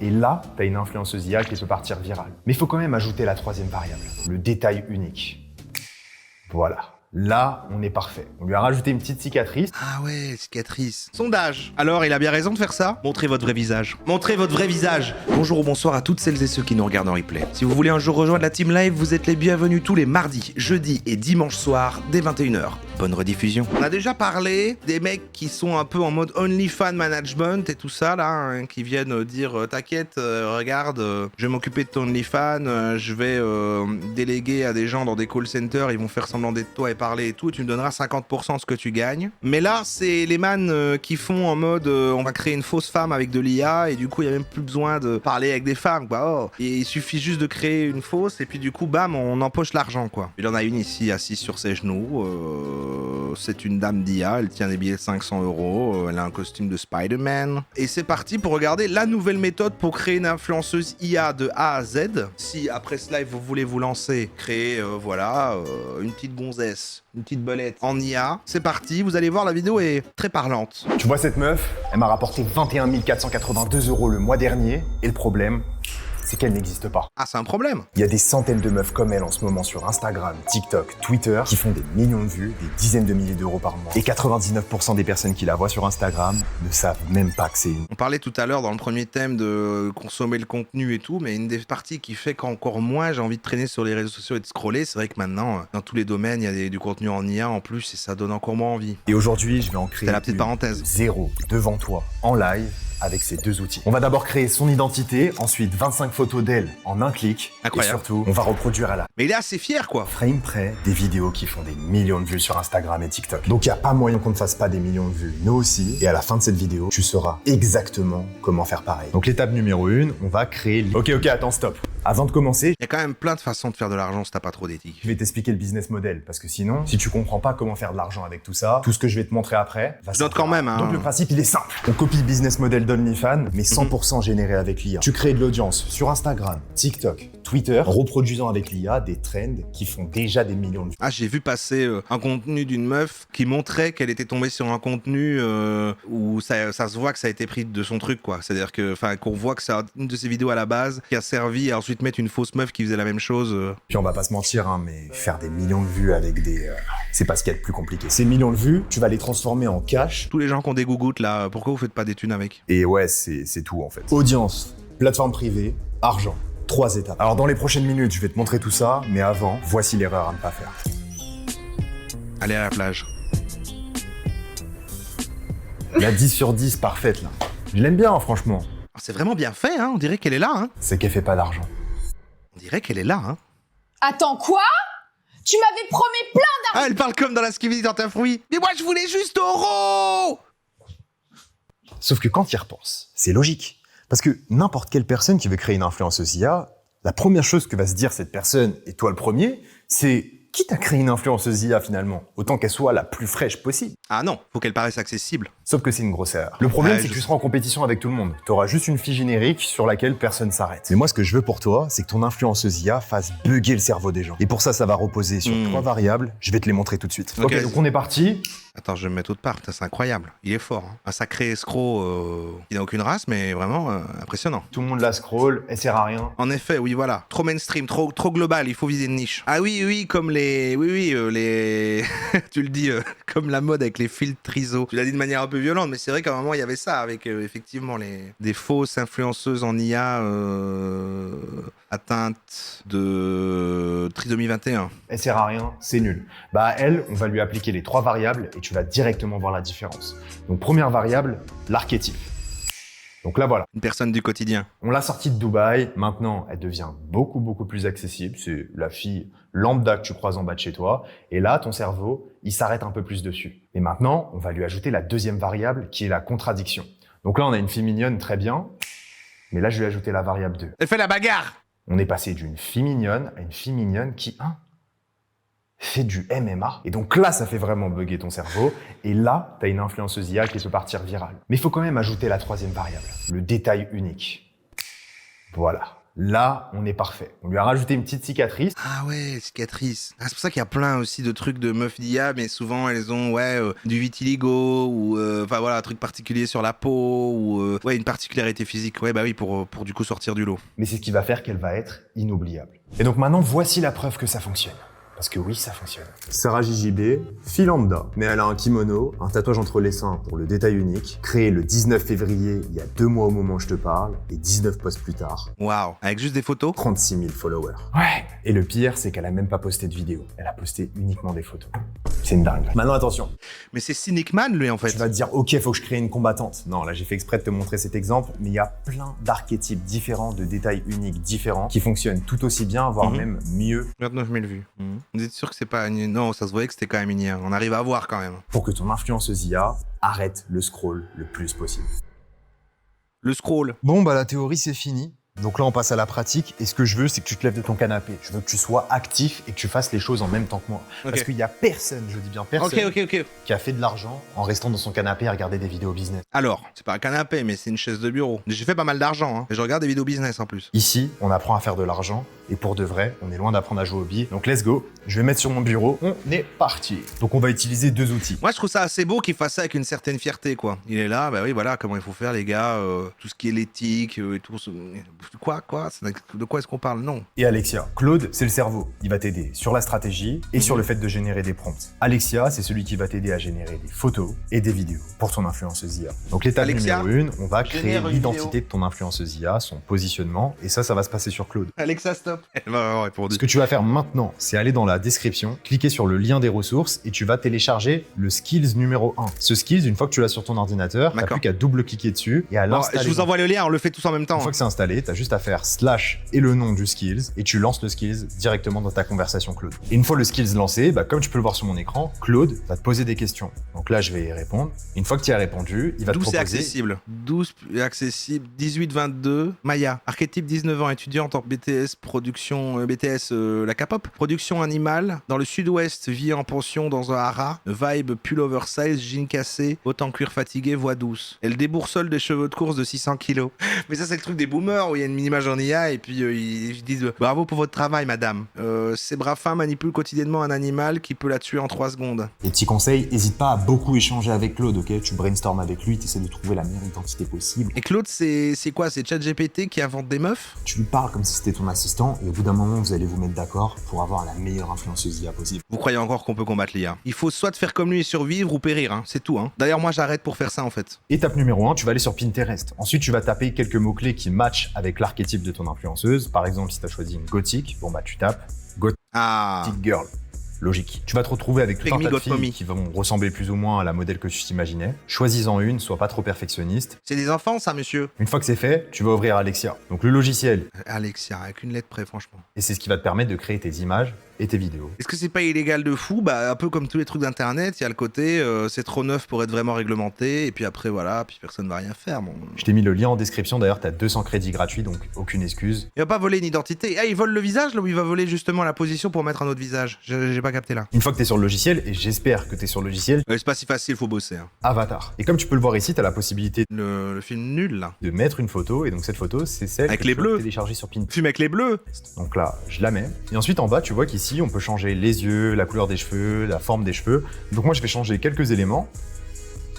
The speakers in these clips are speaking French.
Et là, t'as une influenceuse IA qui peut partir virale. Mais il faut quand même ajouter la troisième variable, le détail unique. Voilà. Là, on est parfait. On lui a rajouté une petite cicatrice. Ah ouais, cicatrice. Sondage. Alors, il a bien raison de faire ça? Montrez votre vrai visage. Montrez votre vrai visage. Bonjour ou bonsoir à toutes celles et ceux qui nous regardent en replay. Si vous voulez un jour rejoindre la Team Live, vous êtes les bienvenus tous les mardis, jeudis et dimanches soirs dès 21h. Bonne rediffusion. On a déjà parlé des mecs qui sont un peu en mode OnlyFans management et tout ça là, hein, qui viennent dire t'inquiète, regarde, je vais m'occuper de ton OnlyFans, je vais déléguer à des gens dans des call centers, ils vont faire semblant d'être toi et parler et tout, et tu me donneras 50% de ce que tu gagnes. Mais là, c'est les man qui font en mode on va créer une fausse femme avec de l'IA et du coup, il n'y a même plus besoin de parler avec des femmes, quoi. Oh. Et il suffit juste de créer une fausse et puis du coup, bam, on empoche l'argent, quoi. Il en a une ici assise sur ses genoux. C'est une dame d'IA, elle tient des billets de 500 €, elle a un costume de Spider-Man. Et c'est parti pour regarder la nouvelle méthode pour créer une influenceuse IA de A à Z. Si après ce live vous voulez vous lancer, créer une petite gonzesse, une petite belette en IA, c'est parti, vous allez voir, la vidéo est très parlante. Tu vois cette meuf? Elle m'a rapporté 21 482 € le mois dernier. Et le problème, c'est qu'elle n'existe pas. Ah, c'est un problème. Il y a des centaines de meufs comme elle en ce moment sur Instagram, TikTok, Twitter qui font des millions de vues, des dizaines de milliers d'euros par mois. Et 99% des personnes qui la voient sur Instagram ne savent même pas que c'est une. On parlait tout à l'heure dans le premier thème de consommer le contenu et tout, mais une des parties qui fait qu'encore moins j'ai envie de traîner sur les réseaux sociaux et de scroller, c'est vrai que maintenant, dans tous les domaines, il y a du contenu en IA en plus et ça donne encore moins envie. Et aujourd'hui, je vais en créer C'est la petite parenthèse. Zéro devant toi, en live, avec ces deux outils. On va d'abord créer son identité, ensuite 25 photos d'elle en un clic. Incroyable. Et surtout, on va reproduire à la Mais il est assez fier, quoi. frame près des vidéos qui font des millions de vues sur Instagram et TikTok. Donc il n'y a pas moyen qu'on ne fasse pas des millions de vues, nous aussi. Et à la fin de cette vidéo, tu sauras exactement comment faire pareil. Donc l'étape numéro 1, on va créer... Ok, attends, stop. Avant de commencer, Il y a quand même plein de façons de faire de l'argent si t'as pas trop d'éthique. je vais t'expliquer le business model, parce que sinon, si tu comprends pas comment faire de l'argent avec tout ça, tout ce que je vais te montrer après va Je note quand servir. même, hein. Donc le principe, il est simple. On copie le business model d'OnlyFans, mais 100% généré avec l'IA. Tu crées de l'audience sur Instagram, TikTok, Twitter, en reproduisant avec l'IA des trends qui font déjà des millions de vues. Ah, j'ai vu passer un contenu d'une meuf qui montrait qu'elle était tombée sur un contenu où ça se voit que ça a été pris de son truc, quoi. C'est-à-dire que, qu'on voit que c'est une de ses vidéos à la base qui a servi à ensuite mettre une fausse meuf qui faisait la même chose. Puis on va pas se mentir, hein, mais faire des millions de vues avec des... c'est pas ce qu'il y a de plus compliqué. Ces millions de vues, tu vas les transformer en cash. Tous les gens qui ont des gougouttes, là, pourquoi vous faites pas des thunes avec? Et ouais, c'est tout en fait. Audience, plateforme privée, argent. 3 étapes. Alors dans les prochaines minutes, je vais te montrer tout ça, mais avant, voici l'erreur à ne pas faire. Allez à la plage. La 10 sur 10 parfaite là. Je l'aime bien, franchement. Ah, c'est vraiment bien fait, hein. On dirait qu'elle est là, hein. C'est qu'elle fait pas d'argent. On dirait qu'elle est là, hein. Attends, quoi? Tu m'avais promis plein d'argent. Ah, elle parle comme dans la skivity dans un fruit. Mais moi, je voulais juste euros. Sauf que quand tu y repenses, c'est logique. Parce que n'importe quelle personne qui veut créer une influenceuse IA, la première chose que va se dire cette personne, et toi le premier, c'est qui t'a créé une influenceuse IA finalement? Autant qu'elle soit la plus fraîche possible. Ah non, faut qu'elle paraisse accessible. Sauf que c'est une grosse erreur. Le problème, Ouais, c'est que je tu seras en compétition avec tout le monde. Tu auras juste une fille générique sur laquelle personne s'arrête. Mais moi, ce que je veux pour toi, c'est que ton influenceuse IA fasse bugger le cerveau des gens. Et pour ça, ça va reposer sur 3 variables. Je vais te les montrer tout de suite. Ok. Ok, donc on est parti. Attends, je vais me mettre autre part. Putain, c'est incroyable. Il est fort, hein. Un sacré escroc qui n'a aucune race, mais vraiment impressionnant. Tout le monde la scroll, elle sert à rien. En effet, oui, voilà. Trop mainstream, trop global, il faut viser une niche. Ah oui, comme les... les... tu le dis, comme la mode avec les filtres ISO. Tu l'as dit de manière un peu violente, mais c'est vrai qu'à un moment, il y avait ça, avec effectivement des fausses influenceuses en IA atteintes de trisomie 21. Elle sert à rien, c'est nul. Bah à elle, on va lui appliquer les 3 variables et tu vas directement voir la différence. Donc première variable, l'archétype. Donc là voilà. Une personne du quotidien. On l'a sortie de Dubaï, maintenant elle devient beaucoup plus accessible. C'est la fille lambda que tu croises en bas de chez toi. Et là, ton cerveau, il s'arrête un peu plus dessus. Et maintenant, on va lui ajouter la deuxième variable qui est la contradiction. Donc là, on a une fille mignonne, très bien. Mais là, je vais ajouter la variable 2. Elle fait la bagarre. On est passé d'une fille mignonne à une fille mignonne qui, fait du MMA. Et donc là, ça fait vraiment bugger ton cerveau. Et là, t'as une influenceuse IA qui peut partir virale. Mais il faut quand même ajouter la troisième variable, le détail unique. Voilà. Là, on est parfait. On lui a rajouté une petite cicatrice. Ah ouais, cicatrice. Ah, c'est pour ça qu'il y a plein aussi de trucs de meufs d'IA, mais souvent elles ont du vitiligo ou enfin voilà un truc particulier sur la peau ou une particularité physique. Ouais bah oui pour du coup sortir du lot. Mais c'est ce qui va faire qu'elle va être inoubliable. Et donc maintenant, voici la preuve que ça fonctionne. Parce que oui, ça fonctionne. Sarah JJB, fille lambda, mais elle a un kimono, un tatouage entre les seins pour le détail unique, créé le 19 février, il y a 2 mois au moment où je te parle, et 19 posts plus tard, Waouh. Avec juste des photos. 36 000 followers. Ouais. Et le pire, c'est qu'elle a même pas posté de vidéo. Elle a posté uniquement des photos. C'est une dingue. Maintenant, attention. Mais c'est Cynic Man lui en fait. Tu vas te dire, ok, faut que je crée une combattante. Non, là, j'ai fait exprès de te montrer cet exemple, mais il y a plein d'archétypes différents, de détails uniques différents, qui fonctionnent tout aussi bien, voire même mieux, 29 000 vues. Vous êtes sûr que c'est pas une... Non, ça se voyait que c'était quand même une IA. On arrive à voir quand même. pour que ton influenceuse IA arrête le scroll le plus possible. Le scroll. Bon, bah la théorie, c'est fini. Donc là, on passe à la pratique. Et ce que je veux, c'est que tu te lèves de ton canapé. Je veux que tu sois actif et que tu fasses les choses en même temps que moi. Ok. Parce qu'il y a personne, je dis bien personne, Ok. qui a fait de l'argent en restant dans son canapé à regarder des vidéos business. Alors, c'est pas un canapé, mais c'est une chaise de bureau. J'ai fait pas mal d'argent, hein. Et je regarde des vidéos business en plus. Ici, on apprend à faire de l'argent. Et pour de vrai, on est loin d'apprendre à jouer au billes. Donc let's go. Je vais mettre sur mon bureau. On est parti. Donc on va utiliser 2 outils. Moi, je trouve ça assez beau qu'il fasse ça avec une certaine fierté, quoi. Il est là, bah oui, voilà, comment il faut faire, les gars, tout ce qui est l'éthique et tout. Quoi De quoi est-ce qu'on parle? Non. Et Alexia. Claude, c'est le cerveau. Il va t'aider sur la stratégie et sur le fait de générer des prompts. Alexia, c'est celui qui va t'aider à générer des photos et des vidéos pour ton influenceuse IA. Donc l'étape Alexia, numéro 1, on va créer génère une l'identité de ton influenceuse IA, son positionnement, et ça va se passer sur Claude. Alexa, stop. Elle m'a vraiment répondu. Ce que tu vas faire maintenant, c'est aller dans la description, cliquer sur le lien des ressources et tu vas télécharger le skills numéro 1. Ce skills, une fois que tu l'as sur ton ordinateur, t'as D'accord. plus qu'à double-cliquer dessus et à Bon, l'installer. je vous envoie le lien, on le fait tous en même temps. Une fois que c'est installé, t'as juste à faire slash et le nom du skills et tu lances le skills directement dans ta conversation Claude. Et une fois le skills lancé, comme tu peux le voir sur mon écran, Claude va te poser des questions. Donc là, je vais y répondre. Une fois que tu y as répondu, il va te Douce et proposer... accessible. 12 et accessible. 18-22. Maya. Archétype 19 ans. Étudiante en BTS production. La K-pop. Production animale. Dans le sud-ouest. Vie en pension dans un haras. Vibe pull oversize. Jean cassé. Haute en cuir fatigué. Voix douce. Elle déboursole des cheveux de course de 600 kilos. Mais ça, c'est le truc des boomers où il y a une image en IA et puis ils disent bravo pour votre travail, madame. Ces braves femmes manipulent quotidiennement un animal qui peut la tuer en 3 secondes. Et petit conseil, n'hésite pas à beaucoup échanger avec Claude, ok? Tu brainstormes avec lui, tu essaies de trouver la meilleure identité possible. Et Claude, c'est quoi? C'est ChatGPT qui invente des meufs? Tu lui parles comme si c'était ton assistant et au bout d'un moment, vous allez vous mettre d'accord pour avoir la meilleure influenceuse IA possible. Vous croyez encore qu'on peut combattre l'IA? Il faut soit faire comme lui et survivre ou périr, hein. C'est tout. Hein. D'ailleurs, moi, j'arrête pour faire ça en fait. Étape numéro 1, tu vas aller sur Pinterest. Ensuite, tu vas taper quelques mots-clés qui matchent avec l'archétype de ton influenceuse. Par exemple, si tu as choisi une gothique, tu tapes gothic Ah. girl. Logique. Tu vas te retrouver avec tout un tas de filles Mommy. qui vont ressembler plus ou moins à la modèle que tu t'imaginais. Choisis-en une, sois pas trop perfectionniste. C'est des enfants, ça, monsieur? Une fois que c'est fait, tu vas ouvrir Alexia. Donc le logiciel. Alexia, avec une lettre près, franchement. Et c'est ce qui va te permettre de créer tes images et tes vidéos. Est-ce que c'est pas illégal de fou? Un peu comme tous les trucs d'internet, il y a le côté c'est trop neuf pour être vraiment réglementé, et puis après voilà, puis personne va rien faire. Bon. Je t'ai mis le lien en description, d'ailleurs t'as 200 crédits gratuits, donc aucune excuse. Il va pas voler une identité. Ah, il vole le visage là ou il va voler justement la position pour mettre un autre visage? J'ai pas capté là. Une fois que t'es sur le logiciel, et j'espère que t'es sur le logiciel, C'est pas si facile, faut bosser. Hein. Avatar. Et comme tu peux le voir ici, t'as la possibilité Le film nul là. de mettre une photo, et donc cette photo, c'est celle Avec que les tu peux bleus. télécharger sur Pinterest. Film avec les bleus. Donc là, je la mets. Et ensuite, en bas, tu vois qu'ici, on peut changer les yeux, la couleur des cheveux, la forme des cheveux. Donc moi, je vais changer quelques éléments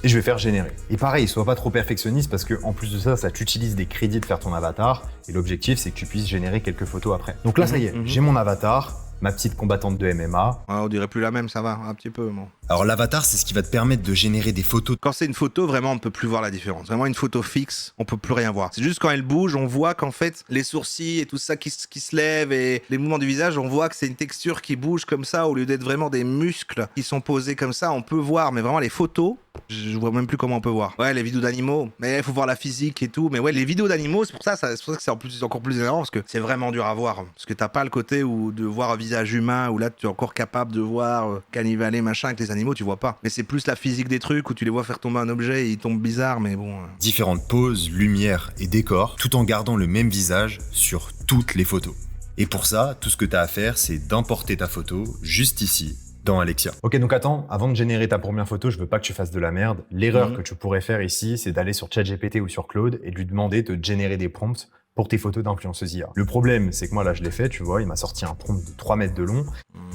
et je vais faire générer. Et pareil, sois pas trop perfectionniste parce que en plus de ça, ça t'utilise des crédits de faire ton avatar. Et l'objectif, c'est que tu puisses générer quelques photos après. Donc là, ça y est, j'ai mon avatar, ma petite combattante de MMA. Ah, on dirait plus la même, ça va, un petit peu. Bon. Alors l'avatar, c'est ce qui va te permettre de générer des photos. Quand c'est une photo, vraiment, on ne peut plus voir la différence. Vraiment, une photo fixe, on peut plus rien voir. C'est juste quand elle bouge, on voit qu'en fait, les sourcils et tout ça qui se lèvent et les mouvements du visage, on voit que c'est une texture qui bouge comme ça au lieu d'être vraiment des muscles qui sont posés comme ça. On peut voir, mais vraiment les photos, je vois même plus comment on peut voir. Ouais, les vidéos d'animaux, mais il faut voir la physique et tout. Mais ouais, les vidéos d'animaux, c'est pour ça que c'est encore plus énervant parce que c'est vraiment dur à voir. Parce que t'as pas le côté où de voir un visage humain où là tu es encore capable de voir canivaler machin avec les animaux, tu vois pas. Mais c'est plus la physique des trucs où tu les vois faire tomber un objet et ils tombent bizarre, mais bon. Différentes poses, lumière et décors, tout en gardant le même visage sur toutes les photos. Et pour ça, tout ce que tu as à faire, c'est d'importer ta photo juste ici, dans Alexia. Ok, donc attends, avant de générer ta première photo, je veux pas que tu fasses de la merde. L'erreur que tu pourrais faire ici, c'est d'aller sur ChatGPT ou sur Claude et de lui demander de générer des prompts pour tes photos d'influenceuse IA. Le problème, c'est que moi, là, je l'ai fait, tu vois, il m'a sorti un prompt de 3 mètres de long.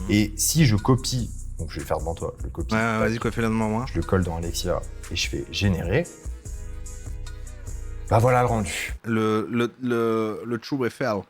Et si je copie, donc je vais le faire devant toi, je le copie. Ouais, vas-y, quoi, fais-le devant moi. Je le colle dans Alexia et je fais générer. Bah voilà le rendu. Le True FL.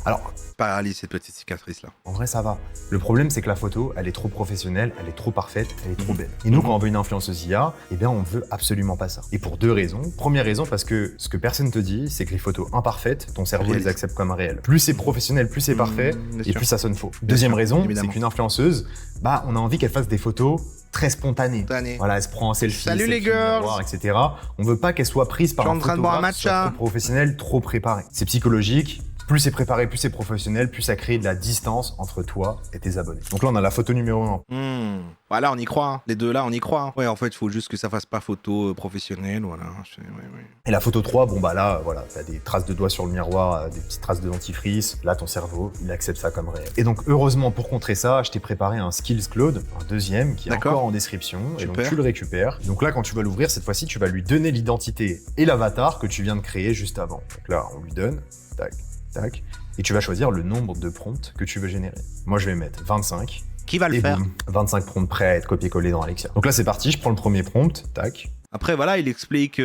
Alors, Paralyse cette petite cicatrice là. en vrai, ça va. Le problème, c'est que la photo, elle est trop professionnelle, elle est trop parfaite, elle est trop belle. Et nous, quand on veut une influenceuse IA, eh bien, on veut absolument pas ça. Et pour 2 raisons. Première raison, parce que ce que personne te dit, c'est que les photos imparfaites, ton cerveau Réaliste. les accepte comme réelles. Plus c'est professionnel, plus c'est parfait, bien et sûr. plus ça sonne faux. Deuxième raison, c'est évidemment. qu'une influenceuse, bah, on a envie qu'elle fasse des photos très spontanées. Spontanées. Voilà, elle se prend en selfie, Salut les selfie au girls. miroir, etc. On veut pas qu'elle soit prise par Je suis un en train de boire un photographe qui soit matcha. trop professionnel, trop préparé. C'est psychologique. Plus c'est préparé, plus c'est professionnel, plus ça crée de la distance entre toi et tes abonnés. Donc là, on a la photo numéro 1. Voilà, on y croit. Hein. Les deux là, on y croit. Hein. Ouais, en fait, il faut juste que ça fasse pas photo professionnelle. Voilà. Ouais. Et la photo 3, bon bah là, voilà, t'as des traces de doigts sur le miroir, des petites traces de dentifrice. Là, ton cerveau, il accepte ça comme réel. Et donc, heureusement, pour contrer ça, je t'ai préparé un Skills Cloud, un deuxième, qui est D'accord. encore en description. Et donc, Super. tu le récupères. Donc là, quand tu vas l'ouvrir, cette fois-ci, tu vas lui donner l'identité et l'avatar que tu viens de créer juste avant. Donc là, on lui donne, tac, tac. Et tu vas choisir le nombre de prompts que tu veux générer. Moi, je vais mettre 25. Qui va le Et faire? boum, 25 prompts prêts à être copiés-collés dans Alexia. Donc là, c'est parti, je prends le premier prompt, tac. Après, voilà, il explique,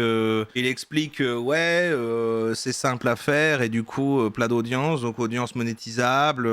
c'est simple à faire et du coup, plat d'audience, donc audience monétisable.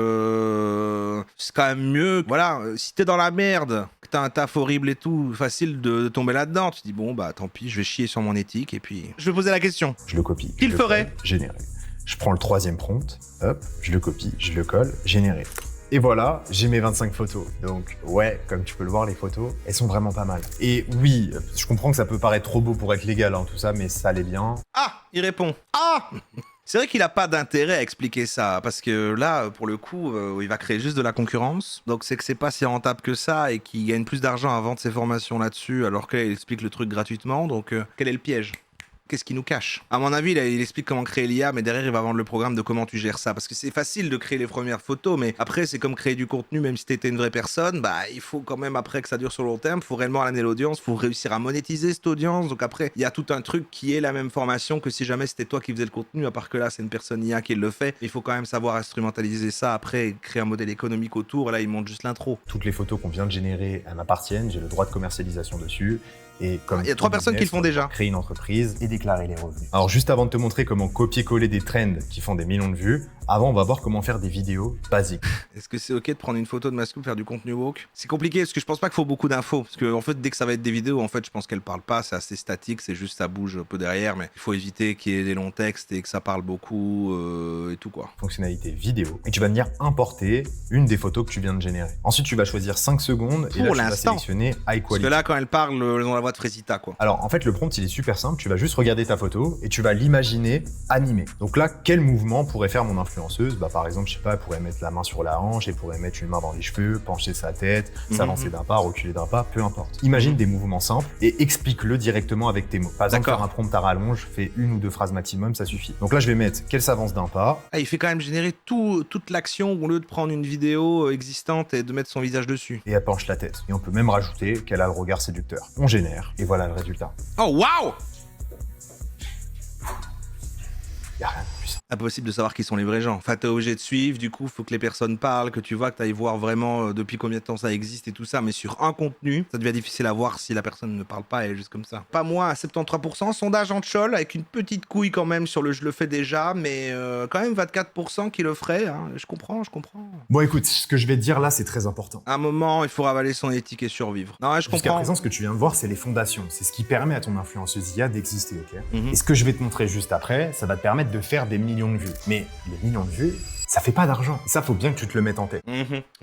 C'est quand même mieux. Voilà, si t'es dans la merde, que t'as un taf horrible et tout, facile de tomber là-dedans. Tu te dis, bon, bah tant pis, je vais chier sur mon éthique et puis. Je vais poser la question. Je le copie. Qui je le ferait colle, générer. Je prends le troisième prompt, hop, je le copie, je le colle, générer. Et voilà, j'ai mes 25 photos. Donc ouais, comme tu peux le voir, les photos, elles sont vraiment pas mal. Et oui, je comprends que ça peut paraître trop beau pour être légal, hein, tout ça, mais ça l'est bien. Ah, il répond. Ah C'est vrai qu'il a pas d'intérêt à expliquer ça, parce que là, pour le coup, il va créer juste de la concurrence. Donc c'est que c'est pas si rentable que ça et qu'il gagne plus d'argent à vendre ses formations là-dessus, alors qu'il explique le truc gratuitement. Donc quel est le piège ? Qu'est-ce qu'il nous cache? À mon avis, il explique comment créer l'IA, mais derrière, il va vendre le programme de comment tu gères ça. Parce que c'est facile de créer les premières photos, mais après, c'est comme créer du contenu, même si t'étais une vraie personne, bah, il faut quand même, après que ça dure sur le long terme, il faut réellement alainer l'audience, il faut réussir à monétiser cette audience. Donc après, il y a tout un truc qui est la même formation que si jamais c'était toi qui faisais le contenu, à part que là, c'est une personne IA qui le fait. Il faut quand même savoir instrumentaliser ça après, et créer un modèle économique autour. Là, il montre juste l'intro. Toutes les photos qu'on vient de générer, elles m'appartiennent, j'ai le droit de commercialisation dessus. Et comme Il y a 3 personnes qui le font déjà. Créer une entreprise et déclarer les revenus. Alors juste avant de te montrer comment copier-coller des trends qui font des millions de vues, avant on va voir comment faire des vidéos basiques. Est-ce que c'est ok de prendre une photo de ma scoop, faire du contenu woke? C'est compliqué parce que je pense pas qu'il faut beaucoup d'infos. Parce que en fait, dès que ça va être des vidéos, en fait, je pense qu'elles parlent pas. C'est assez statique, c'est juste ça bouge un peu derrière. Mais il faut éviter qu'il y ait des longs textes et que ça parle beaucoup et tout quoi. Fonctionnalité vidéo. Et tu vas venir importer une des photos que tu viens de générer. Ensuite, tu vas choisir 5 secondes et là, Pour tu vas l'instant. sélectionner High Parce Quality. que là, quand elle parle, on la voix de Frésita quoi. Alors en fait le prompt il est super simple, tu vas juste regarder ta photo et tu vas l'imaginer animée. Donc là quel mouvement pourrait faire mon influenceuse? Bah par exemple je sais pas, elle pourrait mettre la main sur la hanche, elle pourrait mettre une main dans les cheveux, pencher sa tête, s'avancer d'un pas, reculer d'un pas, peu importe. Imagine des mouvements simples et explique-le directement avec tes mots. Par exemple D'accord. faire un prompt à rallonge, fais 1 ou 2 phrases maximum, ça suffit. Donc là je vais mettre qu'elle s'avance d'un pas. Ah, il fait quand même générer toute l'action au lieu de prendre une vidéo existante et de mettre son visage dessus. Et elle penche la tête. Et on peut même rajouter qu'elle a le regard séducteur. On génère et voilà le résultat. Oh waouh! Y a rien de plus simple. Impossible de savoir qui sont les vrais gens. Enfin, t'es obligé de suivre, du coup, faut que les personnes parlent, que tu vois, que t'ailles voir vraiment depuis combien de temps ça existe et tout ça. Mais sur un contenu, ça devient difficile à voir si la personne ne parle pas, elle est juste comme ça. Pas moi, à 73%, sondage en tchol, avec une petite couille quand même sur le je le fais déjà, mais quand même 24% qui le ferait. Hein. Je comprends. Bon écoute, ce que je vais te dire là c'est très important. À un moment, il faut ravaler son éthique et survivre. Non, ouais, je Jusqu'à comprends. présent, ce que tu viens de voir, c'est les fondations. C'est ce qui permet à ton influenceuse IA d'exister, ok? Mhm. Et ce que je vais te montrer juste après, ça va te permettre de faire des millions de vues. Mais les millions de vues, ça fait pas d'argent. Et ça, faut bien que tu te le mettes en tête.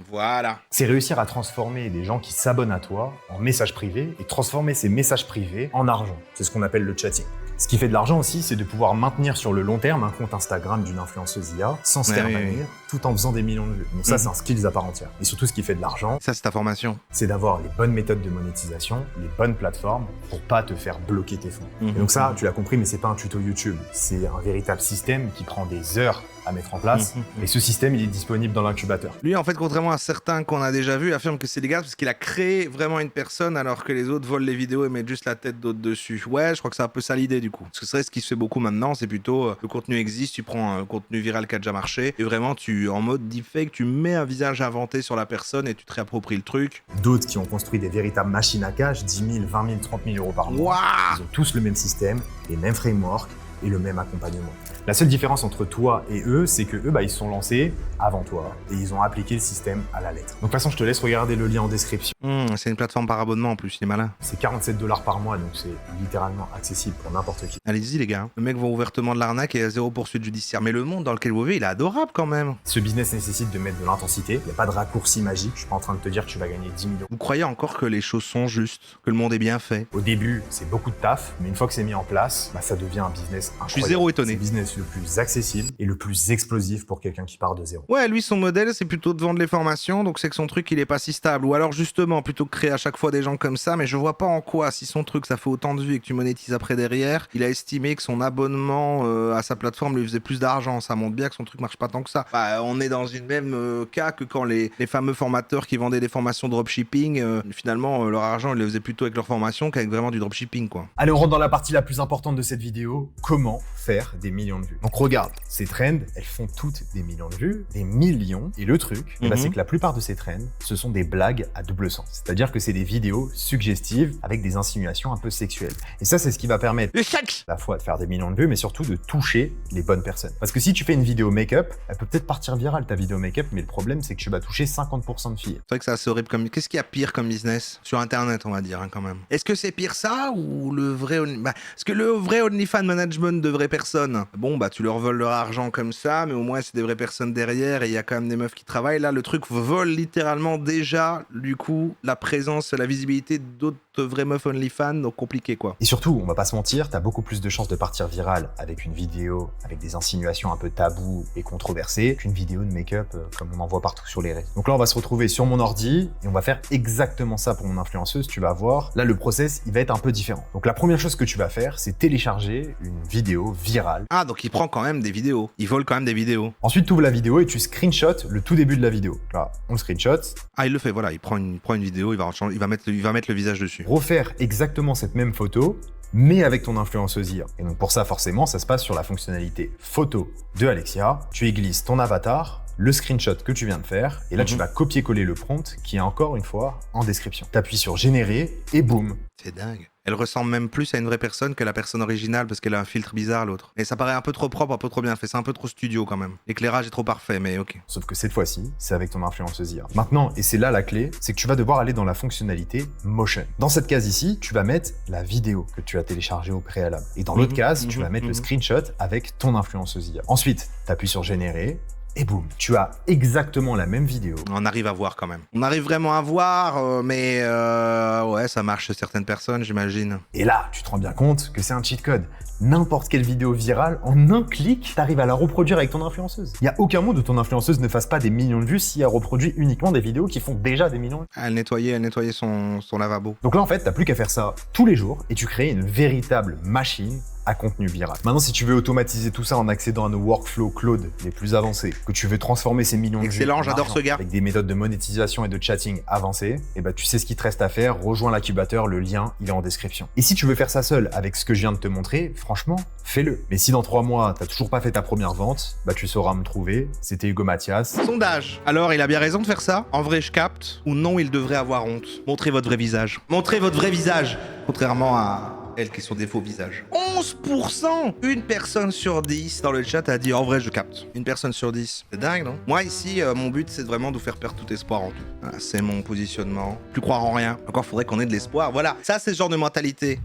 Voilà. C'est réussir à transformer des gens qui s'abonnent à toi en messages privés et transformer ces messages privés en argent. C'est ce qu'on appelle le chatting. Ce qui fait de l'argent aussi, c'est de pouvoir maintenir sur le long terme un compte Instagram d'une influenceuse IA sans se faire Ouais, oui, bannir, tout en faisant des millions de vues. Donc ça, c'est un skill à part entière. Et surtout, ce qui fait de l'argent, Ça, c'est ta formation. c'est d'avoir les bonnes méthodes de monétisation, les bonnes plateformes pour pas te faire bloquer tes fonds. Et donc ça, tu l'as compris, mais c'est pas un tuto YouTube. C'est un véritable système qui prend des heures à mettre en place. Et ce système, il est disponible dans l'incubateur. Lui, en fait, contrairement à certains qu'on a déjà vus, affirme que c'est légal parce qu'il a créé vraiment une personne alors que les autres volent les vidéos et mettent juste la tête d'autres dessus. Ouais, je crois que c'est un peu ça l'idée du coup. coup. Parce que c'est vrai, ce qui se fait beaucoup maintenant, c'est plutôt le contenu existe, tu prends un contenu viral qui a déjà marché et vraiment tu en mode deepfake, tu mets un visage inventé sur la personne et tu te réappropries le truc. D'autres qui ont construit des véritables machines à cash, 10 000, 20 000, 30 000 euros par mois. Waouh! Ils ont tous le même système, les mêmes frameworks et le même accompagnement. La seule différence entre toi et eux, c'est que eux, ils se sont lancés avant toi et ils ont appliqué le système à la lettre. Donc de toute façon, je te laisse regarder le lien en description. C'est une plateforme par abonnement en plus, il est malin. C'est 47 $ par mois, donc c'est littéralement accessible pour n'importe qui. Allez-y les gars, le mec voit ouvertement de l'arnaque et à zéro poursuite judiciaire. Mais le monde dans lequel vous vivez, il est adorable quand même. Ce business nécessite de mettre de l'intensité, il n'y a pas de raccourci magique, je suis pas en train de te dire que tu vas gagner 10 millions. Vous croyez encore que les choses sont justes, que le monde est bien fait? Au début, c'est beaucoup de taf, mais une fois que c'est mis en place, ça devient un business incroyable. Je suis zéro étonné. C'est le business le plus accessible et le plus explosif pour quelqu'un qui part de zéro. Ouais, lui, son modèle, c'est plutôt de vendre les formations, donc c'est que son truc, il est pas si stable. Ou alors, justement, plutôt que créer à chaque fois des gens comme ça, mais je vois pas en quoi, si son truc, ça fait autant de vues et que tu monétises après derrière, il a estimé que son abonnement à sa plateforme lui faisait plus d'argent. Ça montre bien que son truc marche pas tant que ça. On est dans une même cas que quand les fameux formateurs qui vendaient des formations dropshipping, finalement, leur argent, ils le faisaient plutôt avec leur formation qu'avec vraiment du dropshipping, quoi. Allez, on rentre dans la partie la plus importante de cette vidéo, comment faire des millions de vues. Donc regarde, ces trends, elles font toutes des millions de vues, des millions. Et le truc, c'est que la plupart de ces trends, ce sont des blagues à double sens. C'est-à-dire que c'est des vidéos suggestives avec des insinuations un peu sexuelles. Et ça, c'est ce qui va permettre Le sexe! à la fois de faire des millions de vues, mais surtout de toucher les bonnes personnes. Parce que si tu fais une vidéo make-up, elle peut peut-être partir virale ta vidéo make-up, mais le problème, c'est que tu vas toucher 50% de filles. C'est vrai que c'est assez horrible comme... Qu'est-ce qu'il y a pire comme business? Sur Internet, on va dire, quand même. Est-ce que c'est pire ça ou le vrai... Est-ce que le vrai OnlyFans management de vraies personnes, bon, tu leur voles leur argent comme ça, mais au moins, c'est des vraies personnes derrière et il y a quand même des meufs qui travaillent. Là, le truc vole littéralement déjà, du coup, la présence, la visibilité d'autres vraies meufs OnlyFans, donc compliqué, quoi. Et surtout, on va pas se mentir, t'as beaucoup plus de chances de partir viral avec une vidéo avec des insinuations un peu tabous et controversées qu'une vidéo de make-up comme on en voit partout sur les réseaux. Donc là, on va se retrouver sur mon ordi et on va faire exactement ça pour mon influenceuse, tu vas voir. Là, le process, il va être un peu différent. Donc la première chose que tu vas faire, c'est télécharger une vidéo virale. Ah, donc il prend quand même des vidéos. Il vole quand même des vidéos. Ensuite, tu ouvres la vidéo et tu screenshots le tout début de la vidéo. Là, on le screenshot. Ah, il le fait, voilà, il prend une vidéo, il va mettre le visage dessus. Refaire exactement cette même photo, mais avec ton influenceuse IA. Et donc pour ça, forcément, ça se passe sur la fonctionnalité photo de Alexia. Tu y glisses ton avatar, le screenshot que tu viens de faire, et là tu vas copier-coller le prompt qui est encore une fois en description. Tu appuies sur générer et boum. C'est dingue. Elle ressemble même plus à une vraie personne que la personne originale parce qu'elle a un filtre bizarre l'autre. Et ça paraît un peu trop propre, un peu trop bien fait. C'est un peu trop studio quand même. L'éclairage est trop parfait, mais ok. Sauf que cette fois-ci, c'est avec ton influenceuse IA. Maintenant, et c'est là la clé, c'est que tu vas devoir aller dans la fonctionnalité Motion. Dans cette case ici, tu vas mettre la vidéo que tu as téléchargée au préalable. Et dans l'autre case, tu vas mettre le screenshot avec ton influenceuse IA. Ensuite, tu appuies sur générer. Et boum, tu as exactement la même vidéo. On arrive à voir quand même. On arrive vraiment à voir, mais ouais, ça marche chez certaines personnes, j'imagine. Et là, tu te rends bien compte que c'est un cheat code. N'importe quelle vidéo virale, en un clic, t'arrives à la reproduire avec ton influenceuse. Il n'y a aucun monde où ton influenceuse ne fasse pas des millions de vues si elle reproduit uniquement des vidéos qui font déjà des millions de vues. Elle nettoyait son lavabo. Donc là, en fait, t'as plus qu'à faire ça tous les jours et tu crées une véritable machine à contenu viral. Maintenant, si tu veux automatiser tout ça en accédant à nos workflows cloud les plus avancés, que tu veux transformer ces millions de vues excellent, j'adore ce gars. avec des méthodes de monétisation et de chatting avancées, et tu sais ce qu'il te reste à faire, rejoins l'incubateur, le lien, il est en description. Et si tu veux faire ça seul avec ce que je viens de te montrer, franchement, fais-le. Mais si dans 3 mois, t'as toujours pas fait ta première vente, tu sauras me trouver. C'était Hugo Mathias. Sondage. Alors, il a bien raison de faire ça? En vrai, je capte. Ou non, il devrait avoir honte? Montrez votre vrai visage. Montrez votre vrai visage. Contrairement à elle qui sont des faux visages. 11%! Une personne sur 10 dans le chat a dit en vrai je capte. Une personne sur 10. C'est dingue, non? Moi ici, mon but c'est vraiment de vous faire perdre tout espoir en tout. Voilà, c'est mon positionnement. Plus croire en rien. Encore faudrait qu'on ait de l'espoir. Voilà, ça c'est ce genre de mentalité.